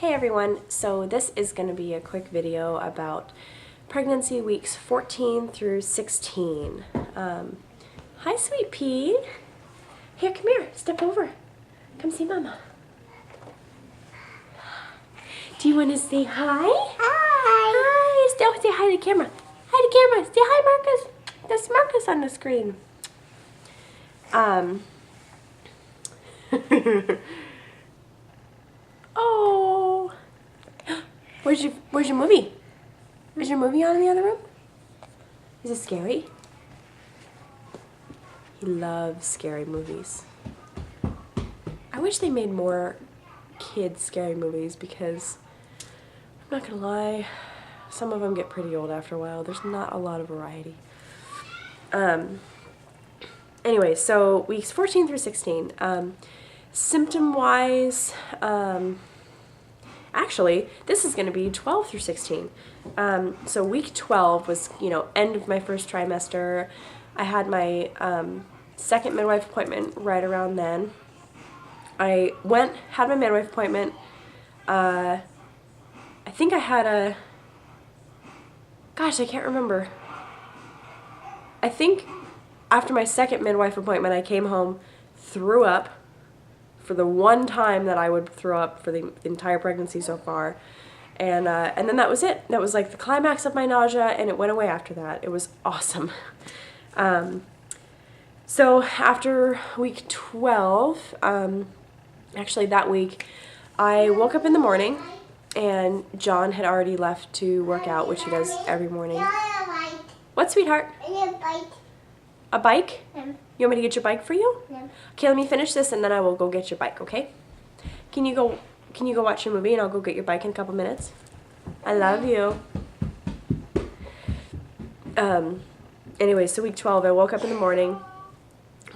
Hey everyone, so this is going to be a quick video about pregnancy weeks 14 through 16. Hi sweet pea. Here, come here, step over. Come see mama. Do you want to say hi? Hi. Hi, still say hi to the camera. Hi to camera, say hi Marcus. That's Marcus on the screen. Oh. Where's your movie? Is your movie on in the other room? Is it scary? He loves scary movies. I wish they made more kids scary movies because I'm not gonna lie, some of them get pretty old after a while. There's not a lot of variety. Anyway, so weeks 14 through 16. Symptom-wise, actually, this is going to be 12 through 16. So week 12 was, end of my first trimester. I had my second midwife appointment right around then. I had my midwife appointment. I think I had gosh, I can't remember. I think after my second midwife appointment, I came home, threw up for the one time that I would throw up for the entire pregnancy so far. And then that was it. That was like the climax of my nausea, and it went away after that. It was awesome. So after week 12, actually that week, I woke up in the morning, and John had already left to work out, which he does every morning. What, sweetheart? A bike? Yeah. You want me to get your bike for you? Yeah. Okay, let me finish this and then I will go get your bike, okay? Can you go watch your movie and I'll go get your bike in a couple minutes? I love you. Anyway, so week 12, I woke up in the morning,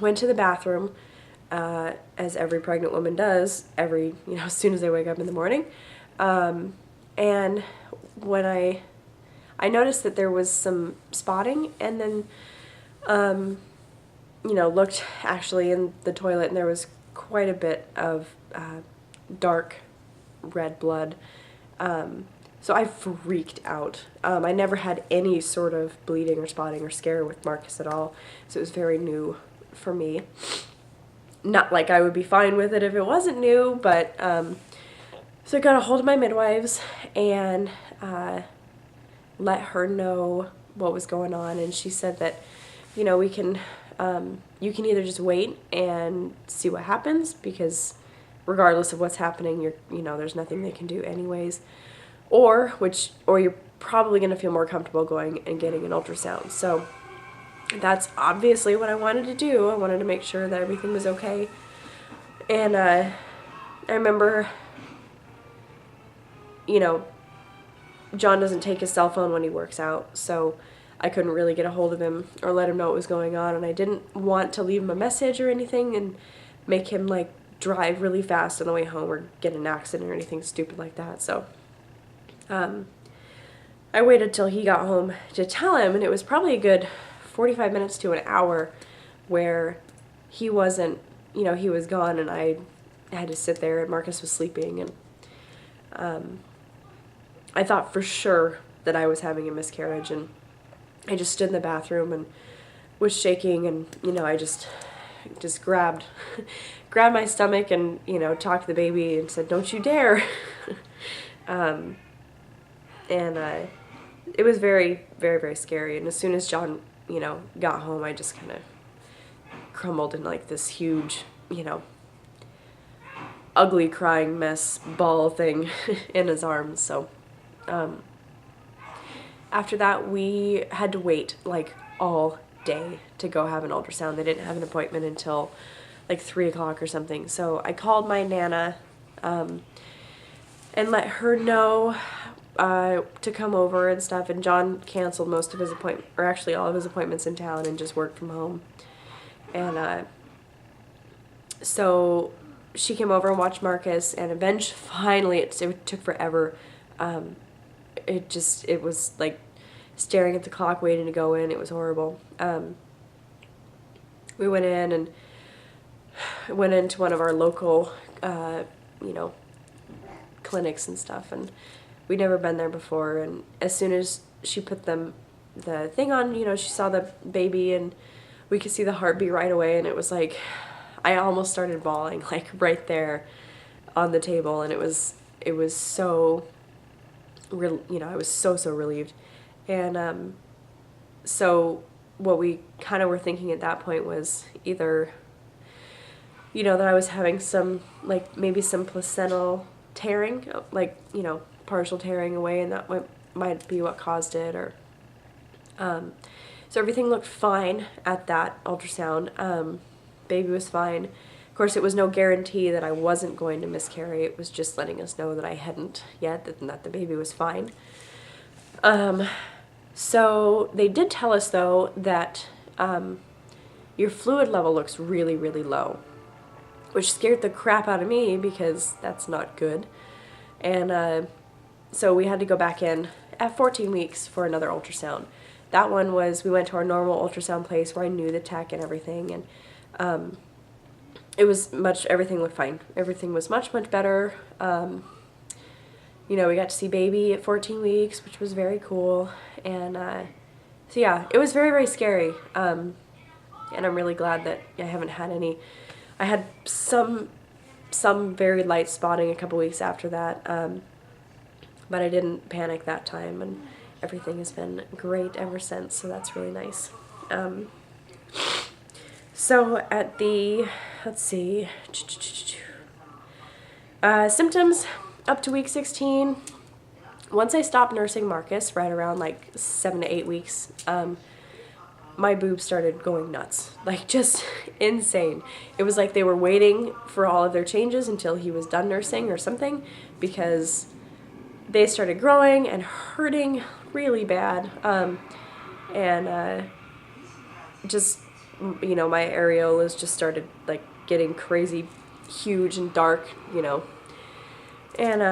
went to the bathroom, as every pregnant woman does, as soon as they wake up in the morning. And when I noticed that there was some spotting, and then looked actually in the toilet, and there was quite a bit of dark red blood. So I freaked out. I never had any sort of bleeding or spotting or scare with Marcus at all, so it was very new for me. Not like I would be fine with it if it wasn't new, but so I got a hold of my midwives and let her know what was going on, and she said that we can you can either just wait and see what happens, because regardless of what's happening, there's nothing they can do anyways, or you're probably going to feel more comfortable going and getting an ultrasound. So that's obviously what I wanted to do. I wanted to make sure that everything was okay. And I remember, John doesn't take his cell phone when he works out, so I couldn't really get a hold of him or let him know what was going on, and I didn't want to leave him a message or anything and make him drive really fast on the way home or get in an accident or anything stupid like that. So I waited till he got home to tell him, and it was probably a good 45 minutes to an hour where he wasn't, he was gone, and I had to sit there, and Marcus was sleeping, and I thought for sure that I was having a miscarriage, and I just stood in the bathroom and was shaking, and I just grabbed my stomach and talked to the baby and said, "Don't you dare!" And it was very, very, very scary. And as soon as John got home, I just kind of crumbled in this huge ugly crying mess ball thing in his arms. So after that, we had to wait all day to go have an ultrasound. They didn't have an appointment until 3 o'clock or something. So I called my Nana and let her know to come over and stuff. And John canceled most of his or actually all of his appointments in town, and just worked from home. And so she came over and watched Marcus, and eventually, finally, it took forever. It was staring at the clock, waiting to go in. It was horrible. We went in and went into one of our local, clinics and stuff, and we'd never been there before. And as soon as she put the thing on, you know, she saw the baby and we could see the heartbeat right away, and it was like, I almost started bawling, like right there on the table, and it was so, you know, I was so relieved. And so what we kind of were thinking at that point was either, you know, that I was having some, like, maybe some placental tearing, like, you know, partial tearing away, and that might be what caused it, or, so everything looked fine at that ultrasound. Baby was fine. Of course, it was no guarantee that I wasn't going to miscarry. It was just letting us know that I hadn't yet, that the baby was fine. So they did tell us, though, that your fluid level looks really low, which scared the crap out of me because that's not good. And so we had to go back in at 14 weeks for another ultrasound. That one was, we went to our normal ultrasound place where I knew the tech and everything, and it was everything looked fine. Everything was much better. You know, we got to see baby at 14 weeks, which was very cool. And so yeah, it was very scary. And I'm really glad that I haven't had any. I had some very light spotting a couple weeks after that, but I didn't panic that time, and everything has been great ever since, so that's really nice. So at the, let's see, symptoms up to week 16. Once I stopped nursing Marcus, right around like 7 to 8 weeks, my boobs started going nuts, like just insane. It was like they were waiting for all of their changes until he was done nursing or something, because they started growing and hurting really bad. And just, you know, my areolas just started like getting crazy huge and dark, you know. And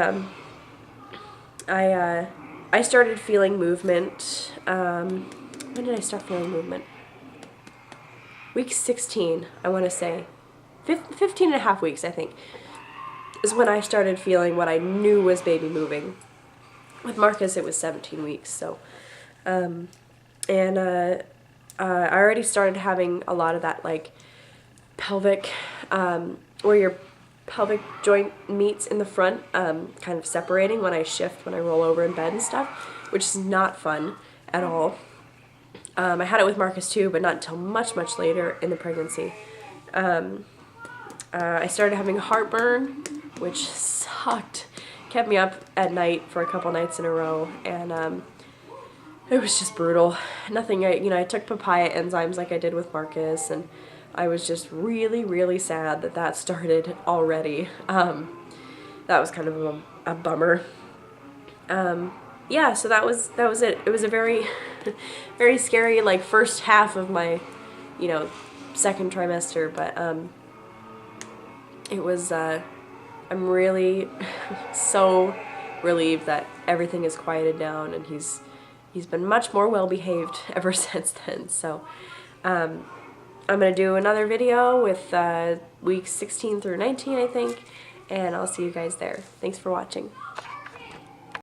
I started feeling movement. When did I start feeling movement? Week 16, I want to say. 15 and a half weeks, I think, is when I started feeling what I knew was baby moving. With Marcus, it was 17 weeks, so. I already started having a lot of that, like, pelvic, where your pelvic joint meets in the front, kind of separating when I shift, when I roll over in bed and stuff, which is not fun at all. I had it with Marcus too, but not until much later in the pregnancy. I started having heartburn, which sucked. Kept me up at night for a couple nights in a row, and it was just brutal. Nothing, I took papaya enzymes like I did with Marcus, and I was just really sad that started already. That was kind of a bummer. Yeah, so that was it. It was a very scary, like, first half of my, you know, second trimester, but it was, I'm really so relieved that everything is quieted down, and he's been much more well behaved ever since then. So I'm gonna do another video with weeks 16 through 19, I think, and I'll see you guys there. Thanks for watching.